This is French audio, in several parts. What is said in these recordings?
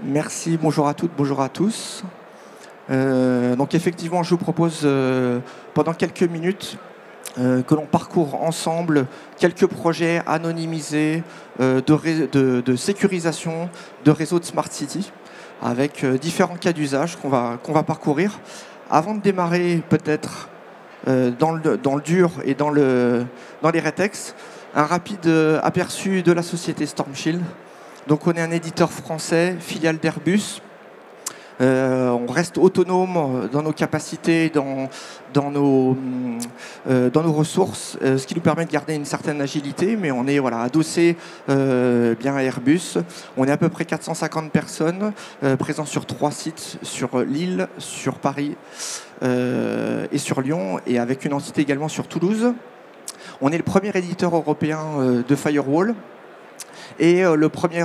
Merci, bonjour à toutes, bonjour à tous. Donc effectivement, je vous propose pendant quelques minutes que l'on parcourt ensemble quelques projets anonymisés de sécurisation de réseaux de Smart City avec différents cas d'usage qu'on va parcourir. Avant de démarrer peut-être dans le dur et dans les rétex, un rapide aperçu de la société Stormshield. Donc on est un éditeur français, filiale d'Airbus. On reste autonome dans nos capacités, dans nos ressources, ce qui nous permet de garder une certaine agilité, mais on est adossé bien à Airbus. On est à peu près 450 personnes présents sur 3 sites, sur Lille, sur Paris et sur Lyon, et avec une entité également sur Toulouse. On est le premier éditeur européen de firewall. Et le premier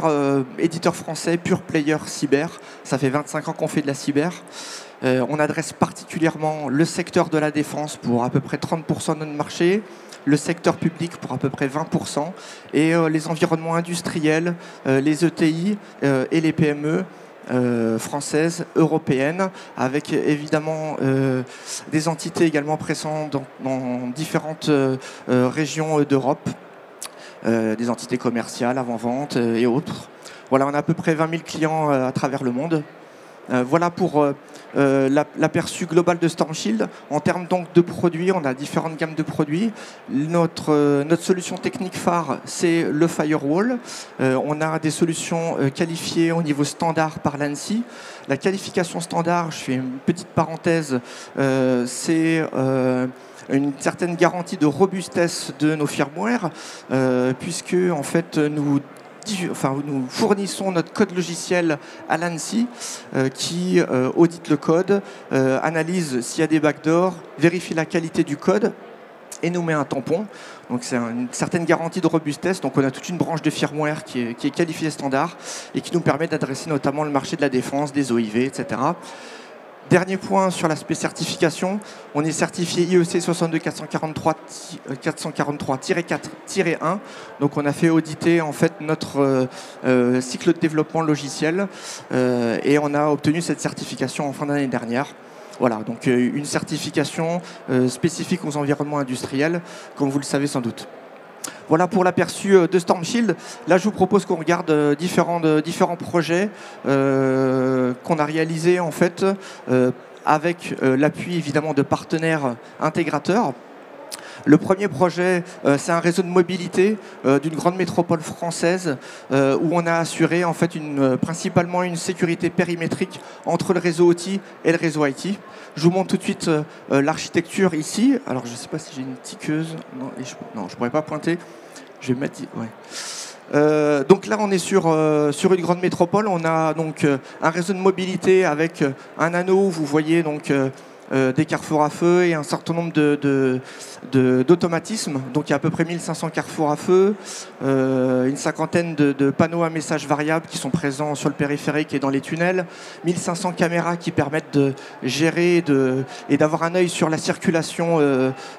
éditeur français pure player cyber. Ça fait 25 ans qu'on fait de la cyber. On adresse particulièrement le secteur de la défense pour à peu près 30% de notre marché, le secteur public pour à peu près 20%, et les environnements industriels, les ETI et les PME françaises, européennes, avec évidemment des entités également présentes dans différentes régions d'Europe. Des entités commerciales, avant-vente et autres. Voilà, on a à peu près 20 000 clients à travers le monde. Voilà pour l'aperçu global de Stormshield. En termes donc de produits, on a différentes gammes de produits. Notre solution technique phare, c'est le firewall. On a des solutions qualifiées au niveau standard par l'ANSSI. La qualification standard, je fais une petite parenthèse, c'est une certaine garantie de robustesse de nos firmware, puisque en fait nous fournissons notre code logiciel à l'ANSSI qui audite le code, analyse s'il y a des backdoors, vérifie la qualité du code et nous met un tampon. Donc c'est une certaine garantie de robustesse. Donc on a toute une branche de firmware qui est qualifiée standard et qui nous permet d'adresser notamment le marché de la défense, des OIV, etc. Dernier point sur l'aspect certification, on est certifié IEC 62443-4-1. Donc on a fait auditer en fait notre cycle de développement logiciel et on a obtenu cette certification en fin d'année dernière. Voilà, donc une certification spécifique aux environnements industriels, comme vous le savez sans doute. Voilà pour l'aperçu de Stormshield. Là, je vous propose qu'on regarde différents projets qu'on a réalisés en fait avec l'appui évidemment de partenaires intégrateurs. Le premier projet, c'est un réseau de mobilité d'une grande métropole française où on a assuré en fait principalement une sécurité périmétrique entre le réseau OT et le réseau IT. Je vous montre tout de suite l'architecture ici. Alors, je ne sais pas si j'ai une tiqueuse. Non, je ne pourrais pas pointer. Je vais mettre... Ouais. Donc là, on est sur une grande métropole. On a donc un réseau de mobilité avec un anneau où vous voyez donc des carrefours à feu et un certain nombre d'automatismes. Donc il y a à peu près 1500 carrefours à feu, une cinquantaine de panneaux à messages variables qui sont présents sur le périphérique et dans les tunnels, 1500 caméras qui permettent de gérer et d'avoir un œil sur la circulation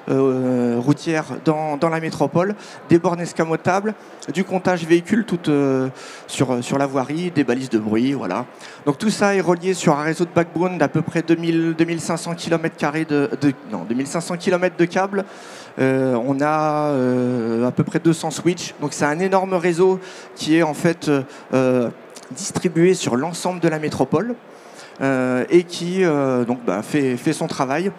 routière dans la métropole, des bornes escamotables, du comptage véhicule sur la voirie, des balises de bruit, voilà. Donc tout ça est relié sur un réseau de backbone d'à peu près 2500 km de câbles. On a à peu près 200 switches. Donc c'est un énorme réseau qui est en fait distribué sur l'ensemble de la métropole et qui fait son travail.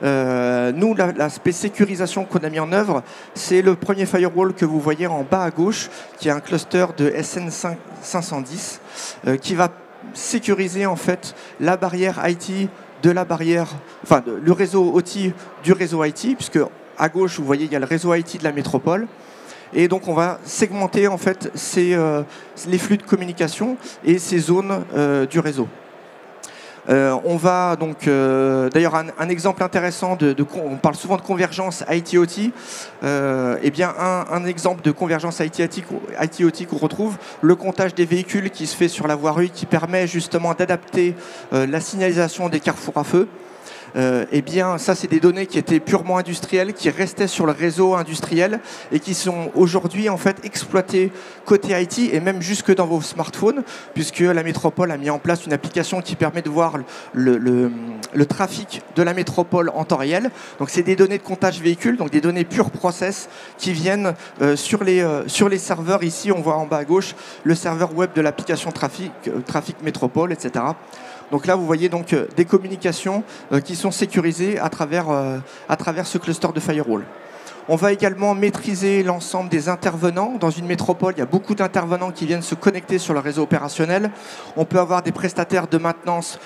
Nous, l'aspect sécurisation qu'on a mis en œuvre, c'est le premier firewall que vous voyez en bas à gauche, qui est un cluster de SN510 qui va sécuriser en fait la barrière IT le réseau OT du réseau IT, puisque à gauche vous voyez il y a le réseau IT de la métropole. Et donc on va segmenter en fait les flux de communication et ces zones du réseau. On va donc, d'ailleurs un exemple intéressant, on parle souvent de convergence IT-OT, et bien un exemple de convergence IT-OT qu'on retrouve, le comptage des véhicules qui se fait sur la voirie qui permet justement d'adapter la signalisation des carrefours à feu. eh bien, ça, c'est des données qui étaient purement industrielles, qui restaient sur le réseau industriel et qui sont aujourd'hui en fait exploitées côté IT et même jusque dans vos smartphones, puisque la métropole a mis en place une application qui permet de voir le trafic de la métropole en temps réel. Donc, c'est des données de comptage véhicule, donc des données pure process qui viennent sur les serveurs. Ici, on voit en bas à gauche le serveur web de l'application trafic métropole, etc. Donc là, vous voyez donc des communications qui sont sécurisées à travers ce cluster de firewall. On va également maîtriser l'ensemble des intervenants. Dans une métropole, il y a beaucoup d'intervenants qui viennent se connecter sur le réseau opérationnel. On peut avoir des prestataires de maintenance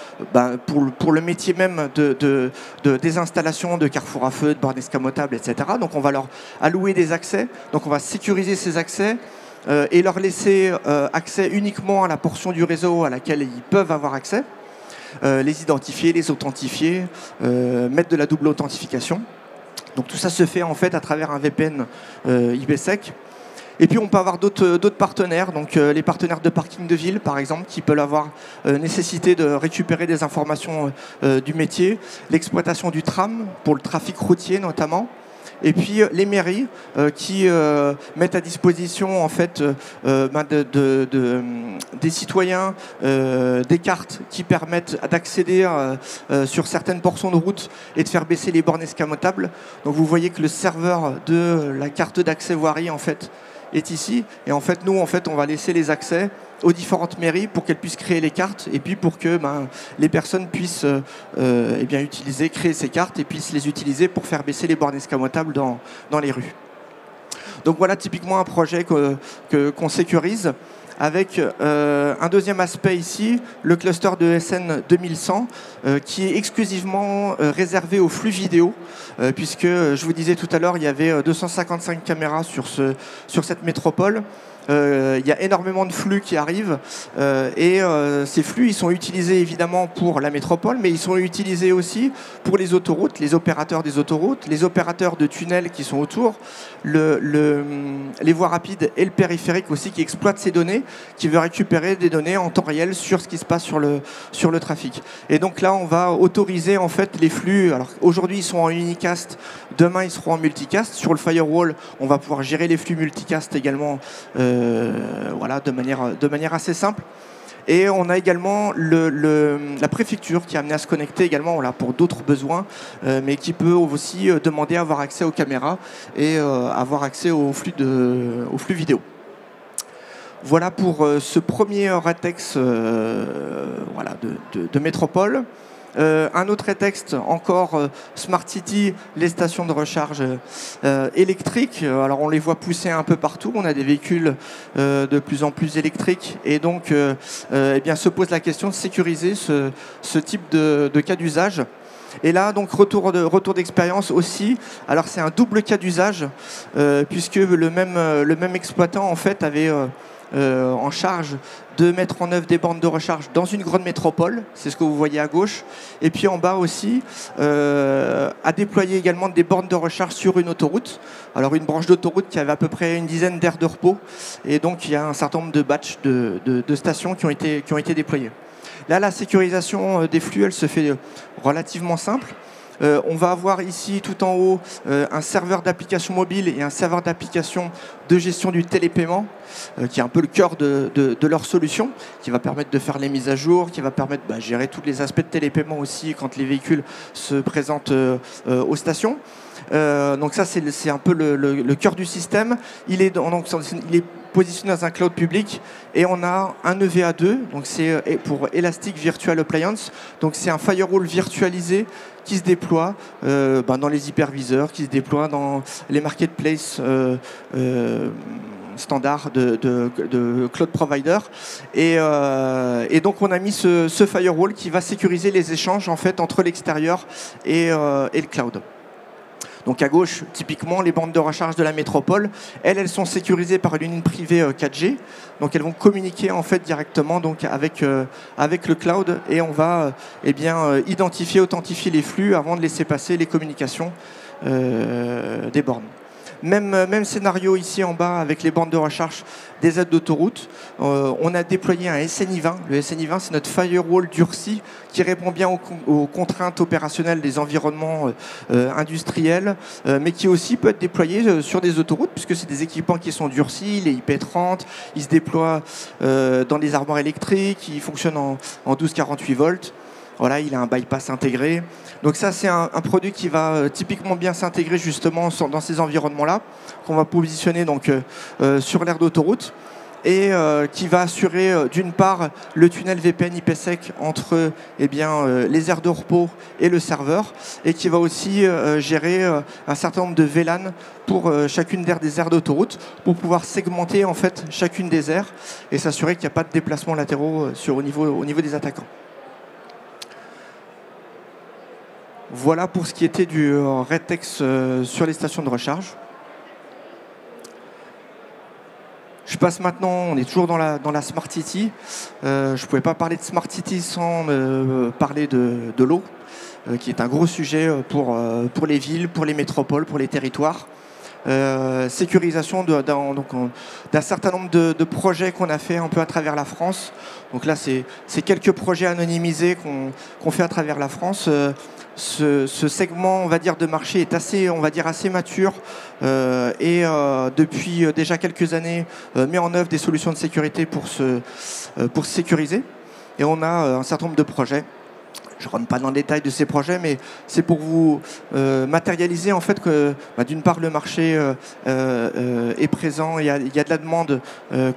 pour le métier même des installations de carrefour à feu, de bornes escamotables, etc. Donc on va leur allouer des accès. Donc on va sécuriser ces accès et leur laisser accès uniquement à la portion du réseau à laquelle ils peuvent avoir accès. Les identifier, les authentifier, mettre de la double authentification. Donc tout ça se fait en fait à travers un VPN IPsec. Et puis on peut avoir d'autres partenaires, donc les partenaires de parking de ville par exemple, qui peuvent avoir nécessité de récupérer des informations du métier, l'exploitation du tram pour le trafic routier notamment. Et puis les mairies qui mettent à disposition en fait des citoyens des cartes qui permettent d'accéder sur certaines portions de route et de faire baisser les bornes escamotables. Donc vous voyez que le serveur de la carte d'accès voirie en fait est ici. Et en fait nous on va laisser les accès aux différentes mairies pour qu'elles puissent créer les cartes et puis pour que les personnes puissent créer ces cartes et puissent les utiliser pour faire baisser les bornes escamotables dans les rues. Donc voilà typiquement un projet qu'on sécurise avec un deuxième aspect ici, le cluster de SN 2100 qui est exclusivement réservé aux flux vidéo puisque je vous disais tout à l'heure il y avait 255 caméras sur cette métropole. Il y a énormément de flux qui arrivent et ces flux ils sont utilisés évidemment pour la métropole, mais ils sont utilisés aussi pour les autoroutes, les opérateurs des autoroutes, les opérateurs de tunnels qui sont autour, les voies rapides et le périphérique aussi qui exploitent ces données, qui veut récupérer des données en temps réel sur ce qui se passe sur le trafic. Et donc là on va autoriser en fait les flux. Alors aujourd'hui ils sont en unicast, demain ils seront en multicast. Sur le firewall on va pouvoir gérer les flux multicast également. Voilà, de manière assez simple. Et on a également la préfecture qui est amenée à se connecter également pour d'autres besoins, mais qui peut aussi demander à avoir accès aux caméras et avoir accès aux flux vidéo. Voilà pour ce premier rétex de métropole. Un autre texte encore, Smart City, les stations de recharge électriques. Alors on les voit pousser un peu partout, on a des véhicules de plus en plus électriques et donc se pose la question de sécuriser ce type de cas d'usage. Et là, donc, retour d'expérience aussi. Alors, c'est un double cas d'usage, puisque le même exploitant, en fait, avait en charge de mettre en œuvre des bornes de recharge dans une grande métropole, c'est ce que vous voyez à gauche, et puis en bas aussi, a déployé également des bornes de recharge sur une autoroute. Alors une branche d'autoroute qui avait à peu près une dizaine d'aires de repos, et donc il y a un certain nombre de batchs de stations qui ont été déployées. Là, la sécurisation des flux, elle se fait relativement simple. On va avoir ici tout en haut un serveur d'application mobile et un serveur d'application de gestion du télépaiement qui est un peu le cœur de leur solution, qui va permettre de faire les mises à jour, qui va permettre de gérer tous les aspects de télépaiement aussi quand les véhicules se présentent aux stations. Donc ça c'est un peu le cœur du système. Il est positionné dans un cloud public et on a un EVA2, donc c'est pour Elastic Virtual Appliance, donc c'est un firewall virtualisé qui se déploie dans les hyperviseurs, qui se déploie dans les marketplaces standards de cloud provider. Et donc on a mis ce firewall qui va sécuriser les échanges en fait entre l'extérieur et le cloud. Donc à gauche, typiquement, les bandes de recharge de la métropole, elles sont sécurisées par une ligne privée 4G. Donc elles vont communiquer en fait directement donc avec le cloud et on va identifier, authentifier les flux avant de laisser passer les communications des bornes. Même scénario ici en bas avec les bornes de recharge des aides d'autoroute. On a déployé un SNI20. Le SNI20, c'est notre firewall durci qui répond bien aux contraintes opérationnelles des environnements industriels, mais qui aussi peut être déployé sur des autoroutes, puisque c'est des équipements qui sont durcis, les IP30, ils se déploient dans des armoires électriques, ils fonctionnent en 12-48 volts. Voilà, il a un bypass intégré. Donc ça, c'est un produit qui va typiquement bien s'intégrer justement dans ces environnements-là, qu'on va positionner donc, sur l'aire d'autoroute et qui va assurer d'une part le tunnel VPN IPsec entre les aires de repos et le serveur, et qui va aussi gérer un certain nombre de VLAN pour chacune des aires d'autoroute, pour pouvoir segmenter en fait chacune des aires et s'assurer qu'il n'y a pas de déplacements latéraux au niveau des attaquants. Voilà pour ce qui était du Retex sur les stations de recharge. Je passe maintenant, on est toujours dans la Smart City. Je ne pouvais pas parler de Smart City sans parler de l'eau, qui est un gros sujet pour les villes, pour les métropoles, pour les territoires. Sécurisation d'un certain nombre de projets qu'on a fait un peu à travers la France. Donc là, c'est quelques projets anonymisés qu'on fait à travers la France. Ce segment, on va dire, de marché est assez mature et depuis déjà quelques années met en œuvre des solutions de sécurité pour se sécuriser. Et on a un certain nombre de projets. Je ne rentre pas dans le détail de ces projets, mais c'est pour vous matérialiser en fait que d'une part le marché est présent, il y a de la demande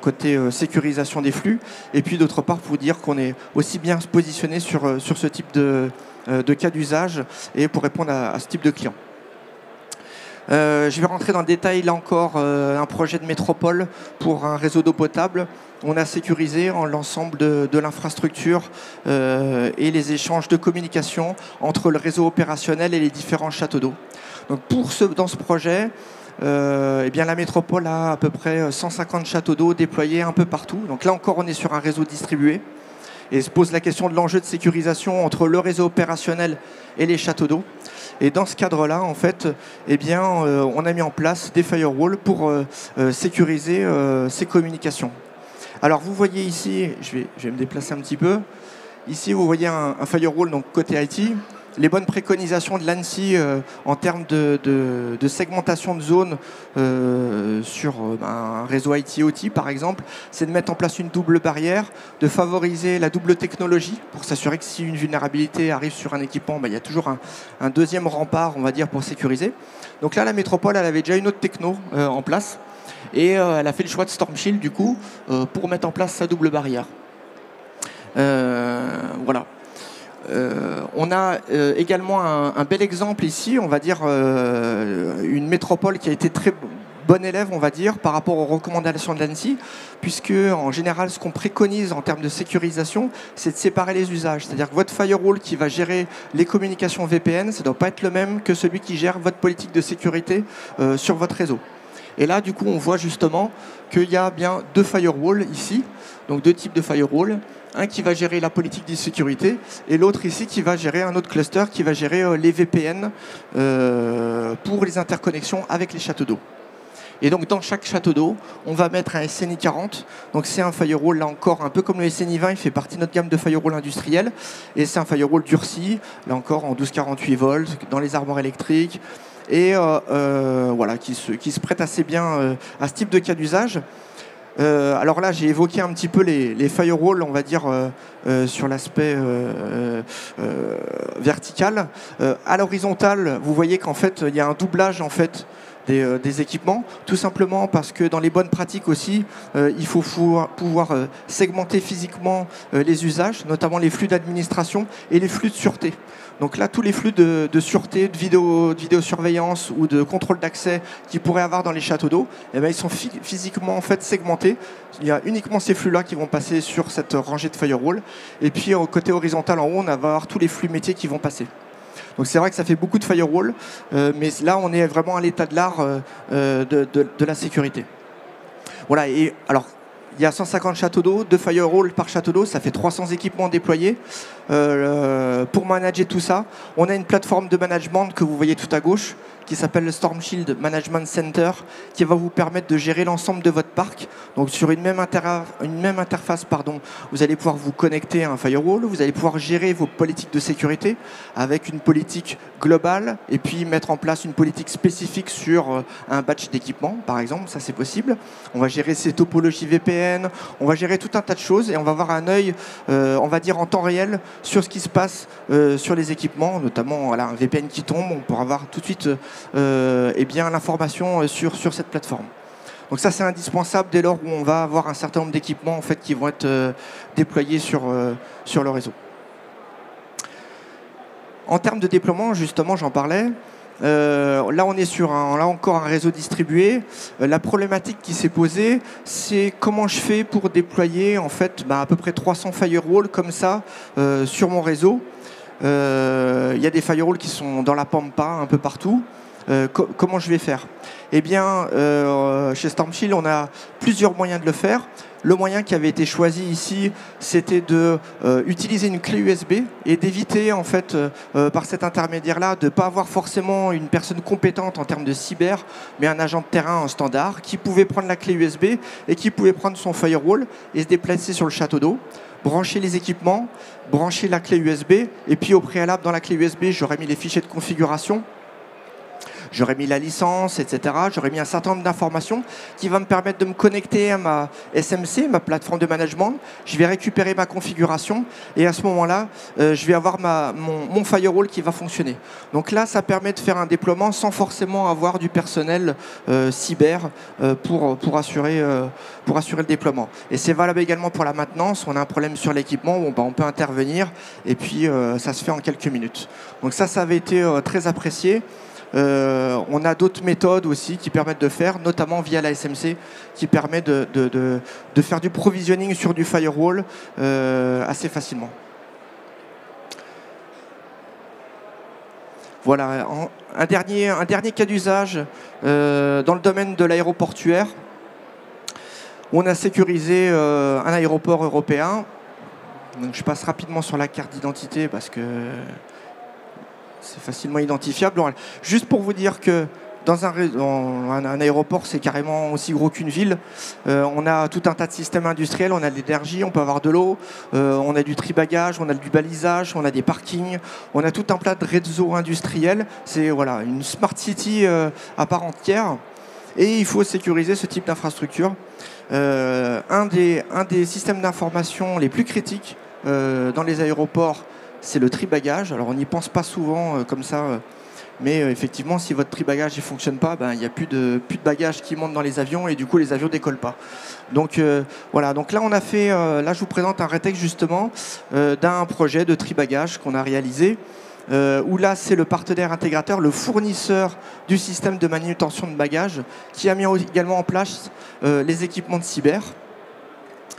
côté sécurisation des flux, et puis d'autre part pour vous dire qu'on est aussi bien positionné sur ce type de cas d'usage et pour répondre à ce type de client. Je vais rentrer dans le détail, là encore, un projet de métropole pour un réseau d'eau potable. On a sécurisé l'ensemble de l'infrastructure et les échanges de communication entre le réseau opérationnel et les différents châteaux d'eau. Donc dans ce projet, la métropole a à peu près 150 châteaux d'eau déployés un peu partout. Donc là encore, on est sur un réseau distribué. Et se pose la question de l'enjeu de sécurisation entre le réseau opérationnel et les châteaux d'eau. Et dans ce cadre-là, en fait, on a mis en place des firewalls pour sécuriser ces communications. Alors vous voyez ici, je vais me déplacer un petit peu. Ici, vous voyez un firewall donc côté IT. Les bonnes préconisations de l'ANSSI en termes de segmentation de zones sur un réseau IT-OT, par exemple, c'est de mettre en place une double barrière, de favoriser la double technologie pour s'assurer que si une vulnérabilité arrive sur un équipement, il y a toujours un deuxième rempart, on va dire, pour sécuriser. Donc là, la métropole, elle avait déjà une autre techno en place et elle a fait le choix de Storm Shield, du coup, pour mettre en place sa double barrière. Voilà. On a également un bel exemple ici, on va dire une métropole qui a été très bon élève, on va dire, par rapport aux recommandations de l'ANSSI, puisque en général, ce qu'on préconise en termes de sécurisation, c'est de séparer les usages. C'est-à-dire que votre firewall qui va gérer les communications VPN, ça ne doit pas être le même que celui qui gère votre politique de sécurité sur votre réseau. Et là, du coup, on voit justement qu'il y a bien deux firewalls ici, donc deux types de firewalls. Un qui va gérer la politique de sécurité et l'autre ici qui va gérer un autre cluster qui va gérer les VPN pour les interconnexions avec les châteaux d'eau. Et donc dans chaque château d'eau, on va mettre un SNI40. Donc c'est un firewall, là encore, un peu comme le SNI20, il fait partie de notre gamme de firewall industriel. Et c'est un firewall durci, là encore en 12-48 volts, dans les armoires électriques. Et voilà, qui se prête assez bien à ce type de cas d'usage. Alors là, j'ai évoqué un petit peu les firewalls, on va dire, sur l'aspect vertical. À l'horizontale, vous voyez qu'en fait, il y a un doublage en fait, des équipements, tout simplement parce que dans les bonnes pratiques aussi, il faut pouvoir segmenter physiquement les usages, notamment les flux d'administration et les flux de sûreté. Donc là, tous les flux de sûreté, de vidéosurveillance ou de contrôle d'accès qu'ils pourraient avoir dans les châteaux d'eau, ils sont physiquement en fait segmentés. Il y a uniquement ces flux-là qui vont passer sur cette rangée de firewall. Et puis, au côté horizontal, en haut, on va avoir tous les flux métiers qui vont passer. Donc c'est vrai que ça fait beaucoup de firewall, mais là, on est vraiment à l'état de l'art de la sécurité. Voilà, et alors, il y a 150 châteaux d'eau, 2 firewalls par château d'eau, ça fait 300 équipements déployés. pour manager tout ça, on a une plateforme de management que vous voyez tout à gauche, qui s'appelle le Storm Shield Management Center, qui va vous permettre de gérer l'ensemble de votre parc. Donc sur une même interface, vous allez pouvoir vous connecter à un firewall, vous allez pouvoir gérer vos politiques de sécurité avec une politique globale et puis mettre en place une politique spécifique sur un batch d'équipement, par exemple, ça c'est possible. On va gérer ses topologies VPN, on va gérer tout un tas de choses et on va avoir un œil, on va dire en temps réel, sur ce qui se passe sur les équipements, notamment un VPN qui tombe, on pourra avoir tout de suite l'information sur cette plateforme. Donc ça c'est indispensable dès lors où on va avoir un certain nombre d'équipements qui vont être déployés sur le réseau. En termes de déploiement, justement, j'en parlais. Là, on est sur encore un réseau distribué. La problématique qui s'est posée, c'est comment je fais pour déployer à peu près 300 firewalls comme ça sur mon réseau. Il y a des firewalls qui sont dans la pampa un peu partout. Comment je vais faire? Eh bien, chez Storm Shield, on a plusieurs moyens de le faire. Le moyen qui avait été choisi ici, c'était d'utiliser une clé USB et d'éviter, par cet intermédiaire-là, de ne pas avoir forcément une personne compétente en termes de cyber, mais un agent de terrain en standard qui pouvait prendre la clé USB et qui pouvait prendre son firewall et se déplacer sur le château d'eau, brancher les équipements, brancher la clé USB, et puis au préalable, dans la clé USB, j'aurais mis les fichiers de configuration. J'aurais mis la licence, etc. J'aurais mis un certain nombre d'informations qui va me permettre de me connecter à ma SMC, ma plateforme de management. Je vais récupérer ma configuration et à ce moment-là, je vais avoir mon firewall qui va fonctionner. Donc là, ça permet de faire un déploiement sans forcément avoir du personnel cyber pour assurer le déploiement. Et c'est valable également pour la maintenance. On a un problème sur l'équipement, on peut intervenir et puis ça se fait en quelques minutes. Donc ça avait été très apprécié. On a d'autres méthodes aussi qui permettent de faire, notamment via la SMC, qui permet de faire du provisioning sur du firewall assez facilement. Voilà, un dernier cas d'usage dans le domaine de l'aéroportuaire. On a sécurisé un aéroport européen. Donc, je passe rapidement sur la carte d'identité parce que c'est facilement identifiable. Juste pour vous dire que dans un aéroport, c'est carrément aussi gros qu'une ville. On a tout un tas de systèmes industriels, on a de l'énergie, on peut avoir de l'eau, on a du tri-bagage, on a du balisage, on a des parkings, on a tout un plat de réseaux industriels. C'est une smart city à part entière. Et il faut sécuriser ce type d'infrastructure. Un des systèmes d'information les plus critiques dans les aéroports, c'est le tri-bagage. Alors on n'y pense pas souvent comme ça, mais effectivement, si votre tri-bagage ne fonctionne pas, il n'y a plus de bagages qui montent dans les avions et du coup les avions ne décollent pas. Donc voilà, donc là on a fait, là je vous présente un rétexte justement d'un projet de tri-bagage qu'on a réalisé, où là c'est le partenaire intégrateur, le fournisseur du système de manutention de bagages qui a mis également en place les équipements de cyber.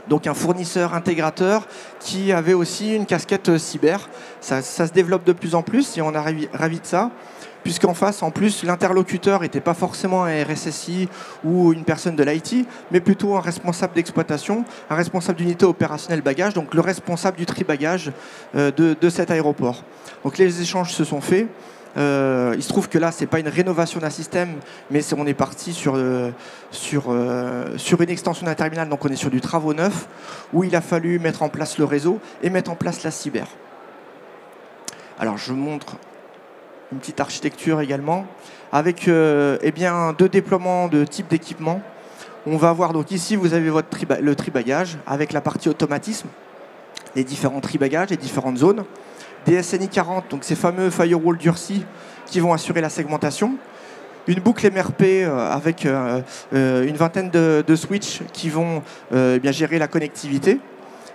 Donc un fournisseur intégrateur qui avait aussi une casquette cyber. Ça se développe de plus en plus et on est ravis de ça, puisqu'en face, en plus, l'interlocuteur n'était pas forcément un RSSI ou une personne de l'IT, mais plutôt un responsable d'exploitation, un responsable d'unité opérationnelle bagage, donc le responsable du tri-bagage de cet aéroport. Donc les échanges se sont faits. Il se trouve que là, ce n'est pas une rénovation d'un système, mais on est parti sur une extension d'un terminal, donc on est sur du travaux neuf, où il a fallu mettre en place le réseau et mettre en place la cyber. Alors je vous montre une petite architecture également, avec deux déploiements de type d'équipement. On va voir, donc ici vous avez le tri-bagage, avec la partie automatisme, les différents tri-bagages, les différentes zones. Des SNI 40, donc ces fameux firewalls durcis qui vont assurer la segmentation. Une boucle MRP avec une vingtaine de switches qui vont gérer la connectivité.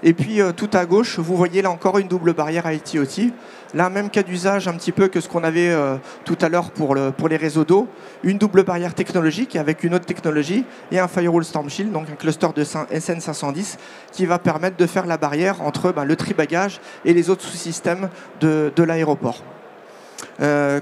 Et puis tout à gauche, vous voyez là encore une double barrière IT-OT. Là, même cas d'usage un petit peu que ce qu'on avait tout à l'heure pour les réseaux d'eau. Une double barrière technologique avec une autre technologie et un firewall Storm Shield, donc un cluster de SN510 qui va permettre de faire la barrière entre le tri-bagage et les autres sous-systèmes de l'aéroport.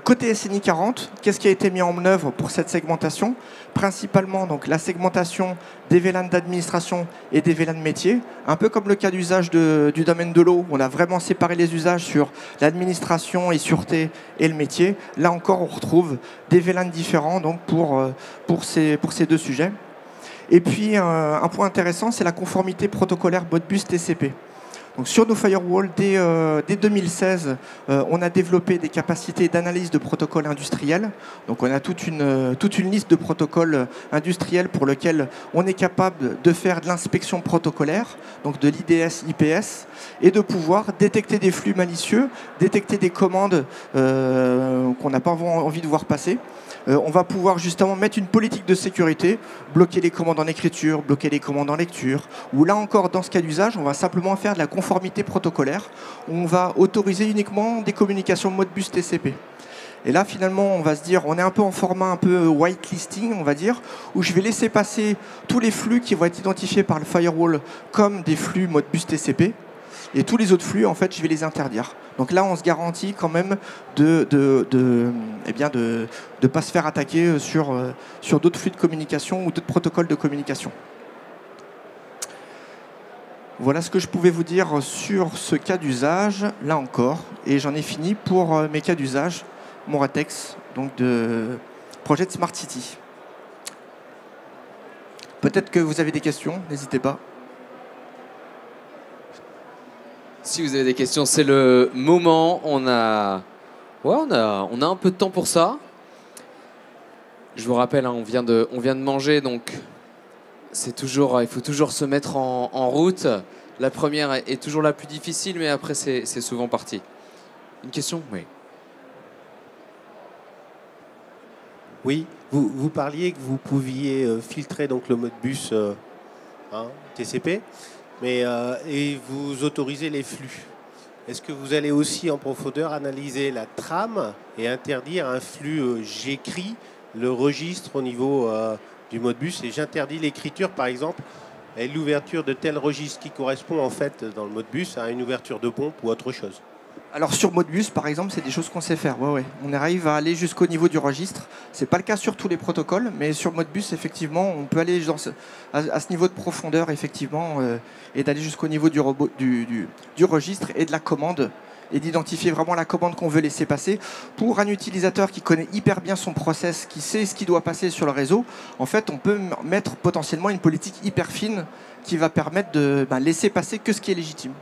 Côté SNI 40, qu'est-ce qui a été mis en œuvre pour cette segmentation? Principalement donc, la segmentation des VLAN d'administration et des VLAN métiers, un peu comme le cas d'usage du domaine de l'eau, où on a vraiment séparé les usages sur l'administration et sûreté et le métier. Là encore, on retrouve des VLAN différents donc, pour ces deux sujets. Et puis, un point intéressant, c'est la conformité protocolaire Modbus TCP. Donc, sur nos firewalls, dès 2016, on a développé des capacités d'analyse de protocoles industriels. Donc, on a toute une liste de protocoles industriels pour lesquels on est capable de faire de l'inspection protocolaire, donc de l'IDS, IPS, et de pouvoir détecter des flux malicieux, détecter des commandes qu'on n'a pas envie de voir passer. On va pouvoir justement mettre une politique de sécurité, bloquer les commandes en écriture, bloquer les commandes en lecture, ou là encore, dans ce cas d'usage, on va simplement faire de la conformité protocolaire. On va autoriser uniquement des communications Modbus TCP. Et là, finalement, on va se dire, on est un peu en format un peu whitelisting, on va dire, où je vais laisser passer tous les flux qui vont être identifiés par le firewall comme des flux Modbus TCP. Et tous les autres flux, en fait, je vais les interdire. Donc là, on se garantit quand même de pas se faire attaquer sur d'autres flux de communication ou d'autres protocoles de communication. Voilà ce que je pouvais vous dire sur ce cas d'usage, là encore. Et j'en ai fini pour mes cas d'usage, mon Moratex, donc de projet de Smart City. Peut-être que vous avez des questions, n'hésitez pas. Si vous avez des questions, c'est le moment. On a un peu de temps pour ça. Je vous rappelle, hein, on vient de manger, donc il faut toujours se mettre en route. La première est toujours la plus difficile, mais après c'est souvent parti. Une question? Oui. Oui, vous parliez que vous pouviez filtrer donc le Modbus TCP. Et vous autorisez les flux. Est-ce que vous allez aussi en profondeur analyser la trame et interdire un flux j'écris le registre au niveau du Modbus et j'interdis l'écriture par exemple et l'ouverture de tel registre qui correspond en fait dans le Modbus à une ouverture de pompe ou autre chose? Alors sur Modbus, par exemple, c'est des choses qu'on sait faire. Ouais. On arrive à aller jusqu'au niveau du registre. C'est pas le cas sur tous les protocoles, mais sur Modbus, effectivement, on peut aller à ce niveau de profondeur, effectivement, et d'aller jusqu'au niveau du registre et de la commande, et d'identifier vraiment la commande qu'on veut laisser passer. Pour un utilisateur qui connaît hyper bien son process, qui sait ce qui doit passer sur le réseau, en fait, on peut mettre potentiellement une politique hyper fine qui va permettre de laisser passer que ce qui est légitime.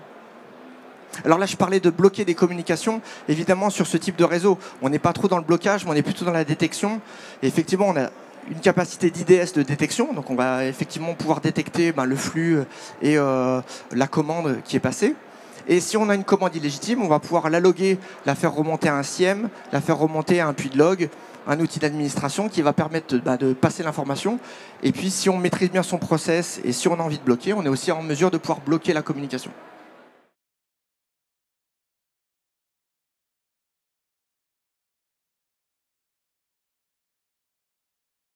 Alors là, je parlais de bloquer des communications. Évidemment, sur ce type de réseau, on n'est pas trop dans le blocage, mais on est plutôt dans la détection. Et effectivement, on a une capacité d'IDS de détection. Donc, on va effectivement pouvoir détecter le flux et la commande qui est passée. Et si on a une commande illégitime, on va pouvoir la loguer, la faire remonter à un SIEM, la faire remonter à un puits de log, un outil d'administration qui va permettre de passer l'information. Et puis, si on maîtrise bien son process et si on a envie de bloquer, on est aussi en mesure de pouvoir bloquer la communication.